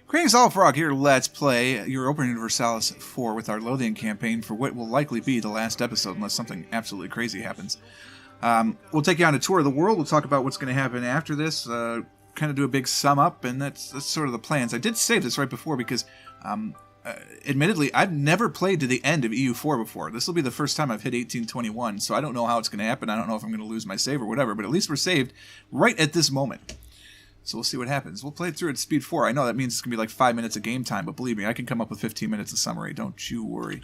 Greetings all, Frog here. Let's play Europa Universalis 4 with our Lothian campaign for what will likely be the last episode unless something absolutely crazy happens. We'll take you on a tour of the world. We'll talk about what's going to happen after this, kind of do a big sum up, and that's sort of the plans. I did save this right before because, admittedly, I've never played to the end of EU4 before. This will be the first time I've hit 1821, so I don't know how it's going to happen. I don't know if I'm going to lose my save or whatever, but at least we're saved right at this moment. So we'll see what happens. We'll play it through at speed 4. I know that means it's going to be like 5 minutes of game time, but believe me, I can come up with 15 minutes of summary. Don't you worry.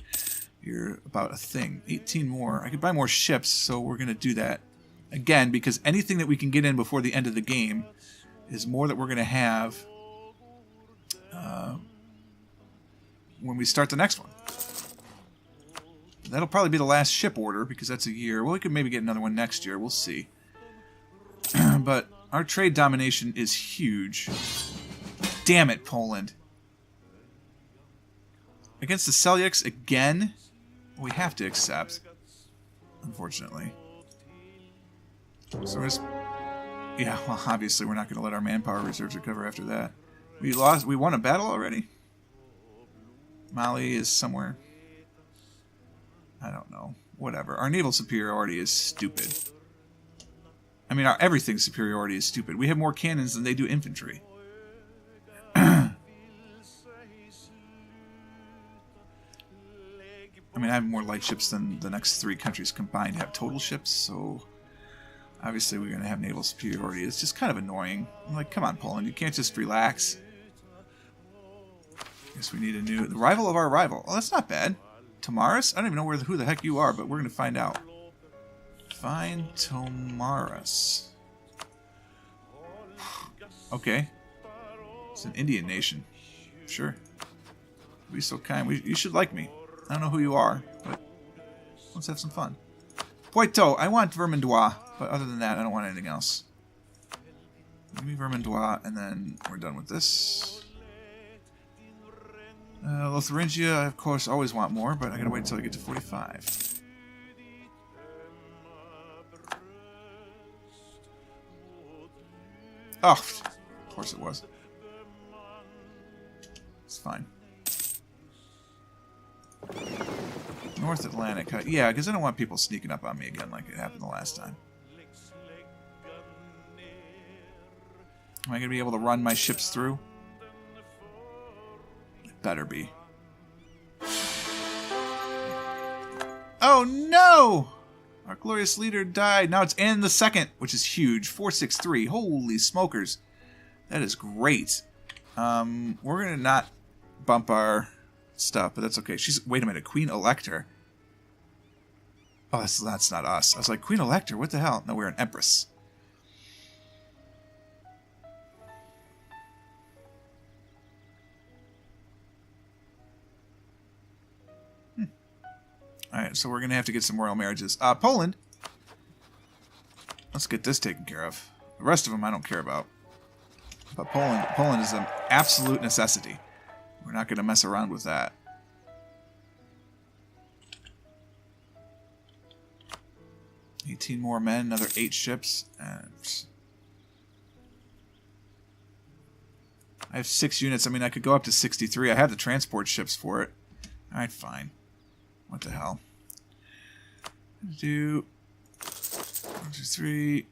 You're about a thing. 18 more. I could buy more ships, so we're going to do that. Again, because anything that we can get in before the end of the game is more that we're going to have when we start the next one. That'll probably be the last ship order, because that's a year. Well, we could maybe get another one next year. We'll see. But our trade domination is huge. Damn it, Poland. Against the Seljuks again? We have to accept, unfortunately. So we're just... Yeah, well, obviously we're not going to let our manpower reserves recover after that. We won a battle already? Mali is somewhere. I don't know. Whatever. Our naval superiority is stupid. I mean, our everything superiority is stupid. We have more cannons than they do infantry. I mean, I have more light ships than the next 3 countries combined have total ships, so obviously we're going to have naval superiority. It's just kind of annoying. I'm like, come on, Poland, you can't just relax. Guess we need a new... The rival of our rival. Oh, that's not bad. Tamaris? I don't even know who the heck you are, but we're going to find out. Find Tomaris. Okay. It's an Indian nation. Sure. Be so kind. You should like me. I don't know who you are, but let's have some fun. Poito, I want Vermandois, but other than that, I don't want anything else. Give me Vermandois, and then we're done with this. Lotharingia, I of course always want more, but I gotta wait until I get to 45. Oh, of course it was. It's fine. North Atlantic. Yeah, because I don't want people sneaking up on me again like it happened the last time. Am I going to be able to run my ships through? It better be. Oh no! Our glorious leader died. Now it's Anne the Second, which is huge. 463. Holy smokers. That is great. We're going to not bump our stuff, but that's okay. She's... Wait a minute. Queen Elector. Oh, that's not us. I was like, Queen Elector? What the hell? No, we're an Empress. Alright, so we're going to have to get some royal marriages. Poland. Let's get this taken care of. The rest of them I don't care about. But Poland is an absolute necessity. We're not going to mess around with that. $18 more men, another 8 ships. And I have 6 units. I mean, I could go up to 63. I have the transport ships for it. Alright, fine. What the hell? Do 1, 2, 3.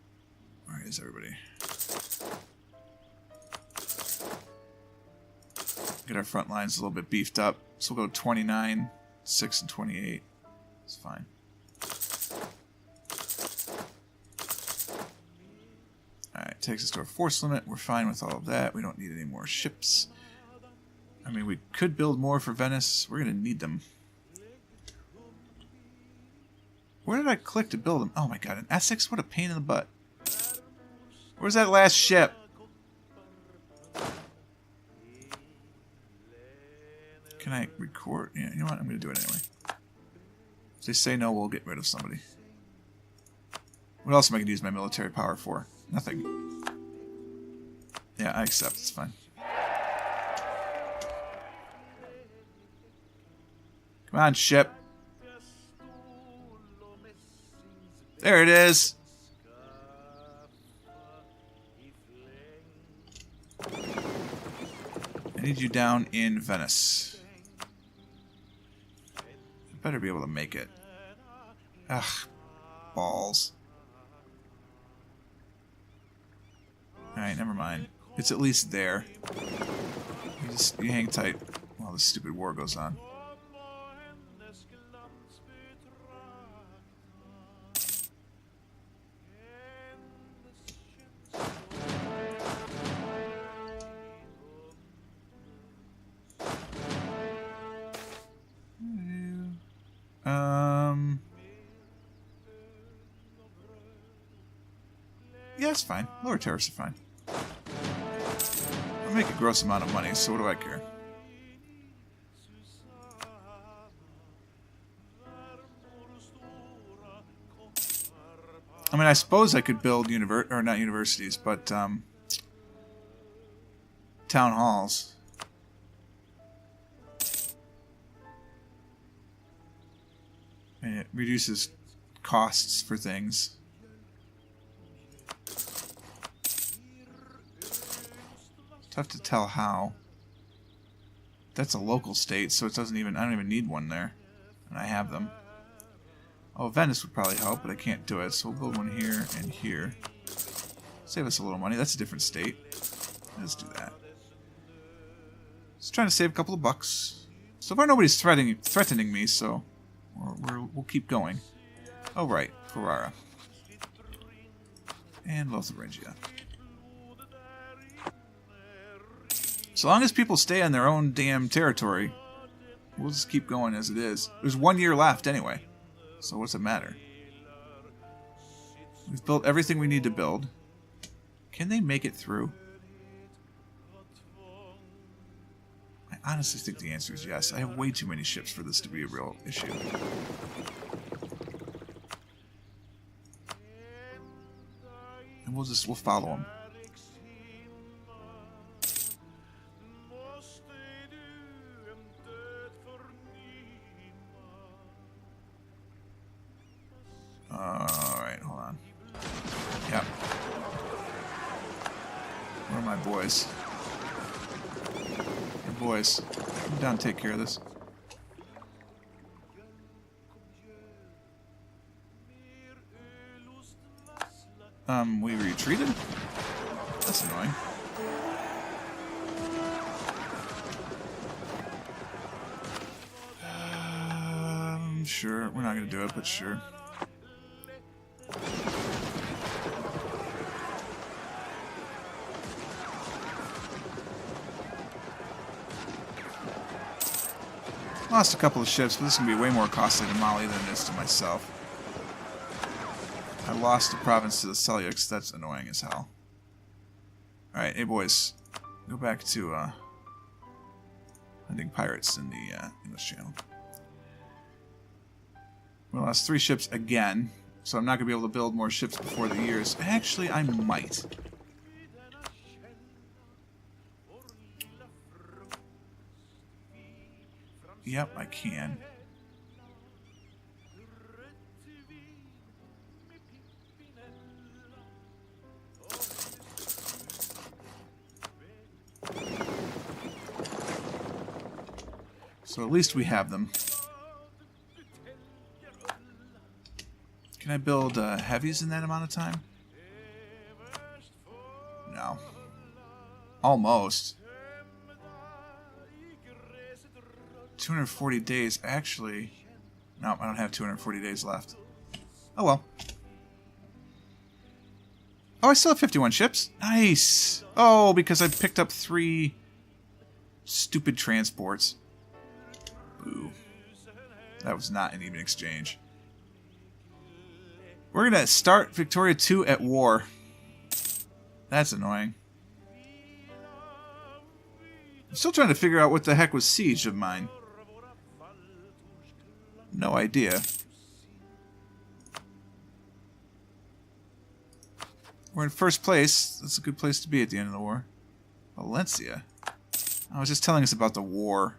Where is everybody? Get our front lines a little bit beefed up. So we'll go 29, 6, and 28. It's fine. Alright, takes us to our force limit. We're fine with all of that. We don't need any more ships. I mean, we could build more for Venice. We're going to need them. Where did I click to build them? Oh my god, an Essex? What a pain in the butt. Where's that last ship? Can I record? Yeah, you know what? I'm going to do it anyway. If they say no, we'll get rid of somebody. What else am I going to use my military power for? Nothing. Yeah, I accept. It's fine. Come on, ship. There it is. I need you down in Venice. I better be able to make it. Ugh. Balls. Alright, never mind. It's at least there. You hang tight while this stupid war goes on. Yeah, it's fine. Lower tariffs are fine. I'll make a gross amount of money, so what do I care? I mean, I suppose I could build not universities, but town halls. And it reduces costs for things. Tough to tell how. That's a local state, so it doesn't even. I don't even need one there, and I have them. Oh, Venice would probably help, but I can't do it, so we'll build one here and here. Save us a little money. That's a different state. Let's do that. Just trying to save a couple of bucks. So far, nobody's threatening me, so we'll keep going. Oh, right, Ferrara and Lotharingia. So long as people stay on their own damn territory, we'll just keep going as it is. There's 1 year left anyway, so what's it matter? We've built everything we need to build. Can they make it through? I honestly think the answer is yes. I have way too many ships for this to be a real issue. And we'll follow them. Alright, hold on. Yep. Where are my boys? Hey boys, come down and take care of this. We retreated? That's annoying. Sure, we're not gonna do it, but sure. Lost a couple of ships, but this is going to be way more costly to Mali than it is to myself. I lost a province to the Seljuks. That's annoying as hell. Alright, hey boys. Go back to hunting pirates in the English Channel. We lost 3 ships again, so I'm not going to be able to build more ships before the years. Actually, I might. Yep, I can. So at least we have them. Can I build heavies in that amount of time? No. Almost. 240 days. Actually, no, I don't have 240 days left. Oh well. Oh, I still have 51 ships. Nice. Oh, because I picked up 3 stupid transports. Boo. That was not an even exchange. We're going to start Victoria 2 at war. That's annoying. I'm still trying to figure out what the heck was siege of mine. No idea. We're in first place. That's a good place to be at the end of the war. Valencia. I was just telling us about the war.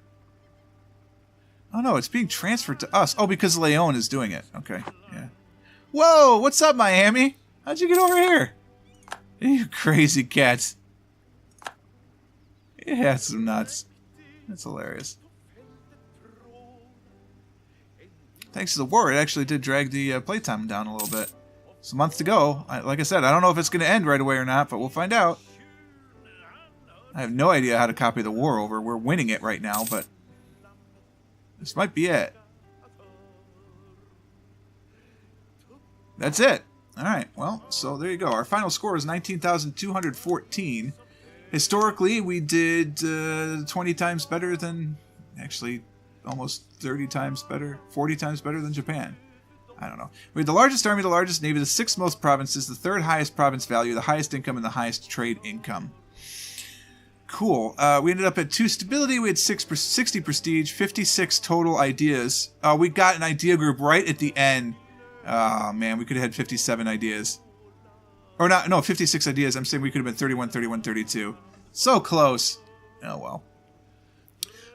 Oh no, it's being transferred to us. Oh, because Leon is doing it. Okay, yeah. Whoa, what's up, Miami? How'd you get over here? You crazy cats. Yeah, it's some nuts. That's hilarious. Thanks to the war, it actually did drag the playtime down a little bit. It's a month to go. Like I said, I don't know if it's going to end right away or not, but we'll find out. I have no idea how to copy the war over. We're winning it right now, but this might be it. That's it. Alright, well, so there you go. Our final score is 19,214. Historically, we did 20 times better than... Actually, almost 30 times better. 40 times better than Japan. I don't know. We had the largest army, the largest navy, the 6th most provinces, the 3rd highest province value, the highest income, and the highest trade income. Cool. We ended up at 2 stability. We had 60 prestige, 56 total ideas. We got an idea group right at the end. Oh, man, we could have had 57 ideas. Or not, no, 56 ideas. I'm saying we could have been 31, 31, 32. So close. Oh, well.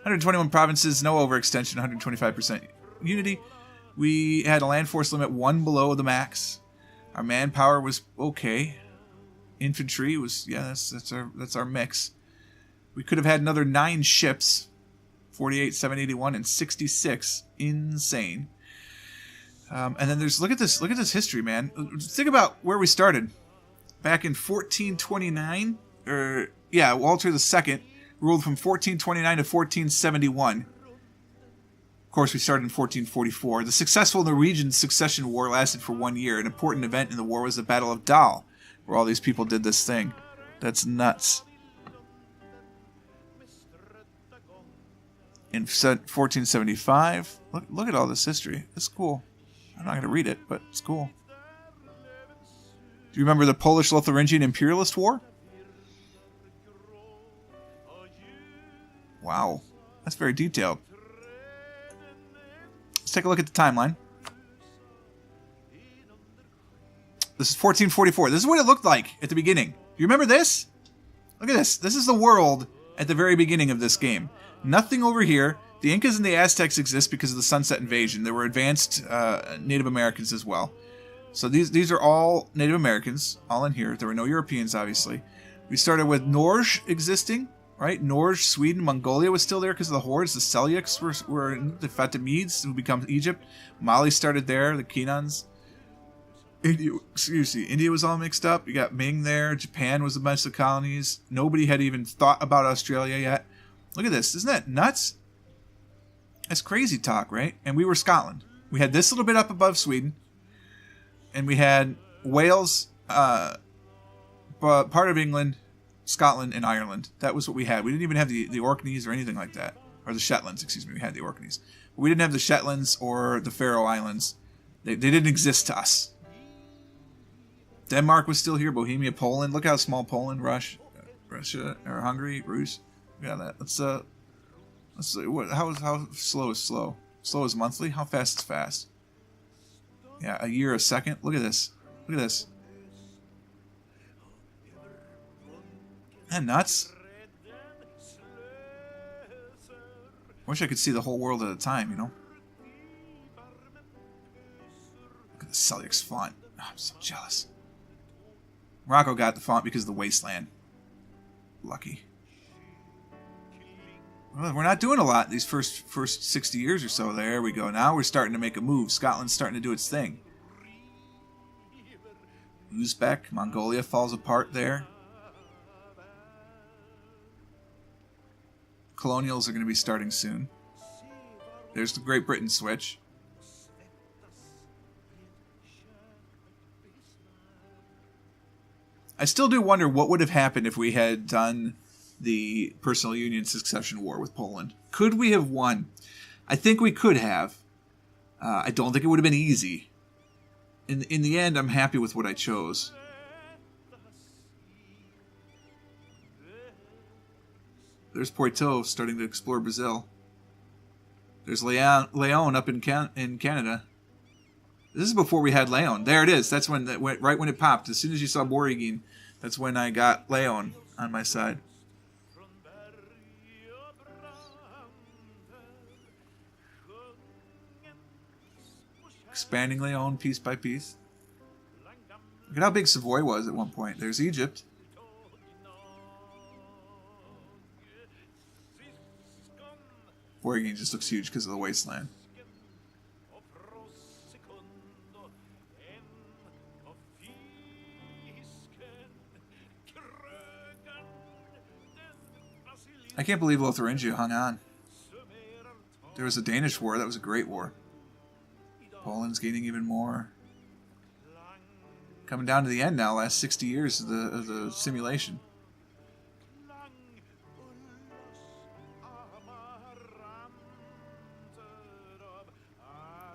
121 provinces, no overextension, 125% unity. We had a land force limit 1 below the max. Our manpower was okay. Infantry was, yeah, that's our mix. We could have had another 9 ships. 48, 781, and 66. Insane. And then there's, look at this history, man. Think about where we started. Back in 1429, Walter II ruled from 1429 to 1471. Of course, we started in 1444. The successful Norwegian succession war lasted for 1 year. An important event in the war was the Battle of Dal, where all these people did this thing. That's nuts. In 1475, look at all this history. It's cool. I'm not going to read it, but it's cool. Do you remember the Polish-Lotharingian Imperialist War? Wow. That's very detailed. Let's take a look at the timeline. This is 1444. This is what it looked like at the beginning. Do you remember this? Look at this. This is the world at the very beginning of this game. Nothing over here. The Incas and the Aztecs exist because of the Sunset Invasion. There were advanced Native Americans as well. So these are all Native Americans, all in here. There were no Europeans, obviously. We started with Norge existing, right? Norge, Sweden, Mongolia was still there because of the hordes. The Seljuks were the Fatimids, who become Egypt. Mali started there, the Khinans. India was all mixed up. You got Ming there. Japan was a bunch of colonies. Nobody had even thought about Australia yet. Look at this. Isn't that nuts? That's crazy talk, right? And we were Scotland. We had this little bit up above Sweden. And we had Wales, but part of England, Scotland, and Ireland. That was what we had. We didn't even have the Orkneys or anything like that. Or the Shetlands, excuse me. We had the Orkneys. But we didn't have the Shetlands or the Faroe Islands. They didn't exist to us. Denmark was still here. Bohemia, Poland. Look how small Poland, Russia, or Hungary, Rus. We got that. Let's see. How slow is slow? Slow is monthly. How fast is fast? Yeah, a year a second. Look at this. Look at this. Isn't that nuts? Wish I could see the whole world at a time, you know? Look at the Seljuks font. Oh, I'm so jealous. Morocco got the font because of the wasteland. Lucky. Well, we're not doing a lot these first 60 years or so. There we go. Now we're starting to make a move. Scotland's starting to do its thing. Uzbek, Mongolia falls apart there. Colonials are going to be starting soon. There's the Great Britain switch. I still do wonder what would have happened if we had done the personal union succession war with Poland. Could we have won? I think we could have. I don't think it would have been easy. In the end, I'm happy with what I chose. There's Poitou starting to explore Brazil. There's Leon up in Canada. This is before we had Leon. There it is. That's when right when it popped. As soon as you saw Borigin, that's when I got Leon on my side. Expanding Leon piece by piece. Look at how big Savoy was at one point. There's Egypt. Borgine just looks huge because of the wasteland. I can't believe Lotharingia hung on. There was a Danish war. That was a great war. Poland's gaining even more. Coming down to the end now, last 60 years of the simulation.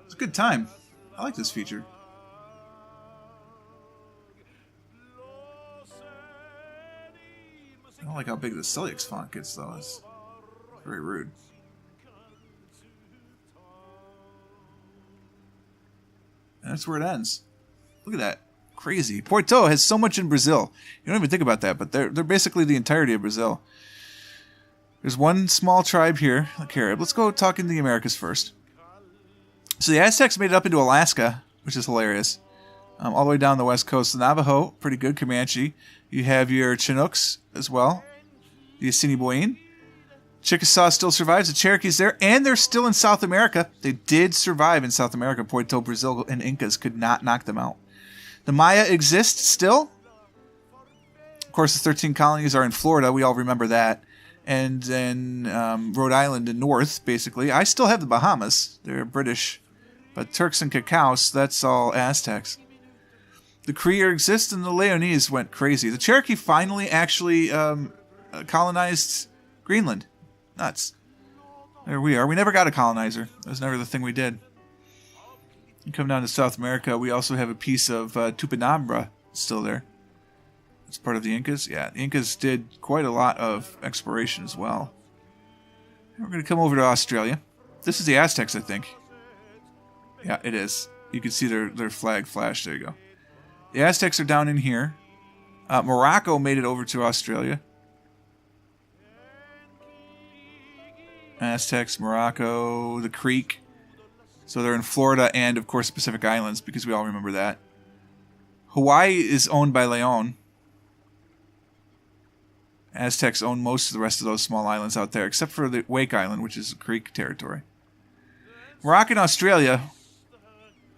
It's a good time. I like this feature. I don't like how big the Celiax font gets, though. It's very rude. And that's where it ends. Look at that. Crazy. Porto has so much in Brazil. You don't even think about that, but they're basically the entirety of Brazil. There's one small tribe here, the Carib. Let's go talk in the Americas first. So the Aztecs made it up into Alaska, which is hilarious. All the way down the west coast. The Navajo, pretty good. Comanche. You have your Chinooks as well. The Assiniboine. Chickasaw still survives. The Cherokee's there. And they're still in South America. They did survive in South America. Puerto, Brazil, and Incas could not knock them out. The Maya exist still. Of course, the 13 colonies are in Florida. We all remember that. And then Rhode Island and North, basically. I still have the Bahamas. They're British. But Turks and Caicos, that's all Aztecs. The Cree exist, and the Leonese went crazy. The Cherokee finally actually colonized Greenland. Nuts. There we are. We never got a colonizer. That was never the thing we did. You come down to South America, we also have a piece of Tupinambra still there. It's part of the Incas. Yeah, the Incas did quite a lot of exploration as well. And we're going to come over to Australia. This is the Aztecs, I think. Yeah, it is. You can see their flag flash. There you go. The Aztecs are down in here. Morocco made it over to Australia. Aztecs, Morocco, the Creek. So they're in Florida and, of course, Pacific Islands, because we all remember that. Hawaii is owned by Leon. Aztecs own most of the rest of those small islands out there, except for the Wake Island, which is Creek territory. Moroccan Australia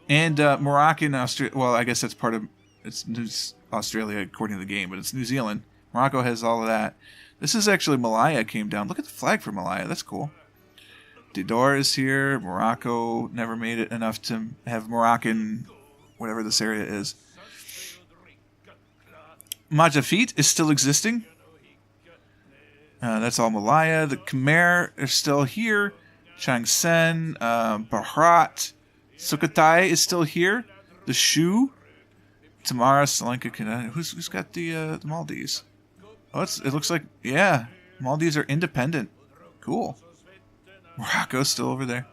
and Moroccan Australia. Well, I guess that's part of it's Australia according to the game, but it's New Zealand. Morocco has all of that. This is actually Malaya came down. Look at the flag for Malaya. That's cool. Didor is here. Morocco never made it enough to have Moroccan, whatever this area is. Majafit is still existing. That's all Malaya. The Khmer are still here. Changsen, Bharat, Sukhothai is still here. The Shu, Tamara, Sri Lanka, who's got the Maldives? Oh, it looks like, yeah, Maldives are independent. Cool. Morocco's still over there.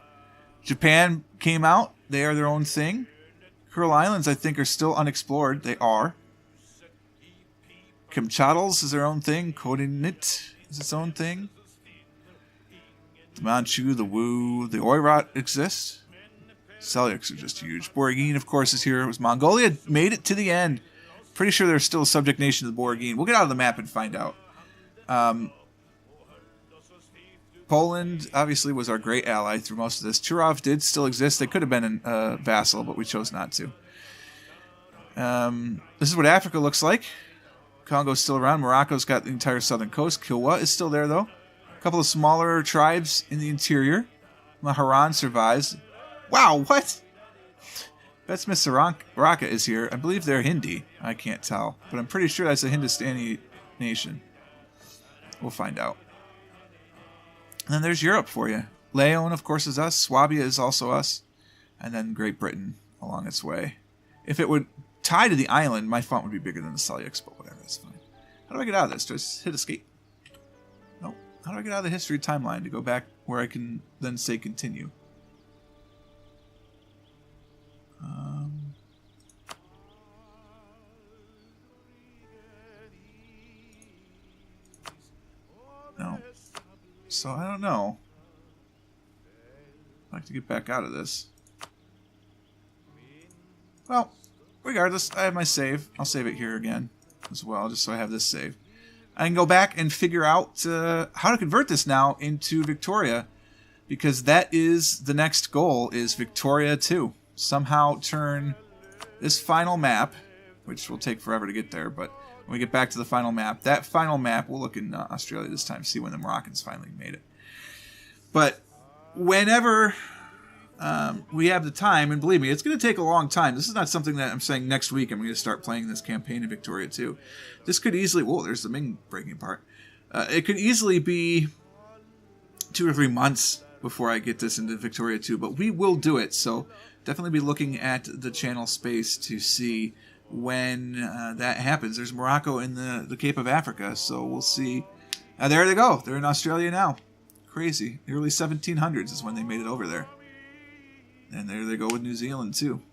Japan came out. They are their own thing. Kuril Islands, I think, are still unexplored. They are. Kamchadals is their own thing. Kodinit is its own thing. The Manchu, the Wu, the Oirat exist. Celiacs are just huge. Borgine, of course, is here. It was Mongolia made it to the end. Pretty sure they're still a subject nation of the Borgine. We'll get out of the map and find out. Poland, obviously, was our great ally through most of this. Turov did still exist. They could have been a vassal, but we chose not to. This is what Africa looks like. Congo's still around. Morocco's got the entire southern coast. Kilwa is still there, though. A couple of smaller tribes in the interior. Maharan survives. Wow, what? Betsmith Saraka is here. I believe they're Hindi. I can't tell. But I'm pretty sure that's a Hindustani nation. We'll find out. And then there's Europe for you. Leon, of course, is us. Swabia is also us. And then Great Britain along its way. If it would tie to the island, my font would be bigger than the Celiacs, but whatever, that's fine. How do I get out of this? Do I just hit escape? No. How do I get out of the history timeline to go back where I can then say continue? No. So I don't know. I'd like to get back out of this. Well, regardless, I have my save. I'll save it here again as well, just so I have this save. I can go back and figure out how to convert this now into Victoria, because that is the next goal, is Victoria 2. Somehow turn this final map, which will take forever to get there, but when we get back to the final map, that final map, we'll look in Australia this time, see when the Moroccans finally made it. But whenever we have the time, and believe me, it's going to take a long time. This is not something that I'm saying next week I'm going to start playing this campaign in Victoria 2. This could easily... Whoa, there's the Ming breaking apart. It could easily be 2 or 3 months before I get this into Victoria 2, but we will do it, so definitely be looking at the channel space to see when that happens. There's Morocco in the Cape of Africa, so we'll see. There they go. They're in Australia now. Crazy. The early 1700s is when they made it over there. And there they go with New Zealand, too.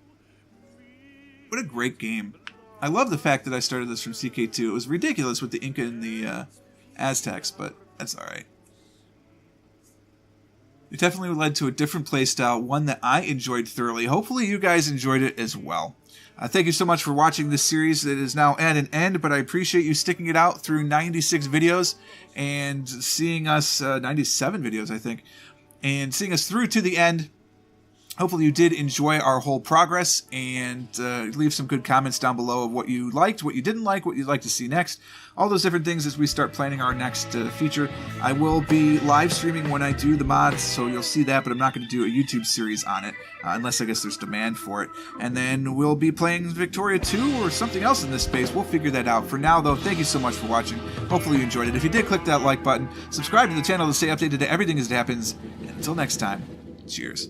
What a great game. I love the fact that I started this from CK2. It was ridiculous with the Inca and the Aztecs, but that's alright. It definitely led to a different playstyle, one that I enjoyed thoroughly. Hopefully you guys enjoyed it as well. Thank you so much for watching this series. It is now at an end, but I appreciate you sticking it out through 96 videos and seeing us, 97 videos, I think, and seeing us through to the end. Hopefully you did enjoy our whole progress, and leave some good comments down below of what you liked, what you didn't like, what you'd like to see next. All those different things as we start planning our next feature. I will be live streaming when I do the mods, so you'll see that, but I'm not going to do a YouTube series on it, unless I guess there's demand for it. And then we'll be playing Victoria 2 or something else in this space. We'll figure that out. For now, though, thank you so much for watching. Hopefully you enjoyed it. If you did, click that like button. Subscribe to the channel to stay updated to everything as it happens. And until next time, cheers.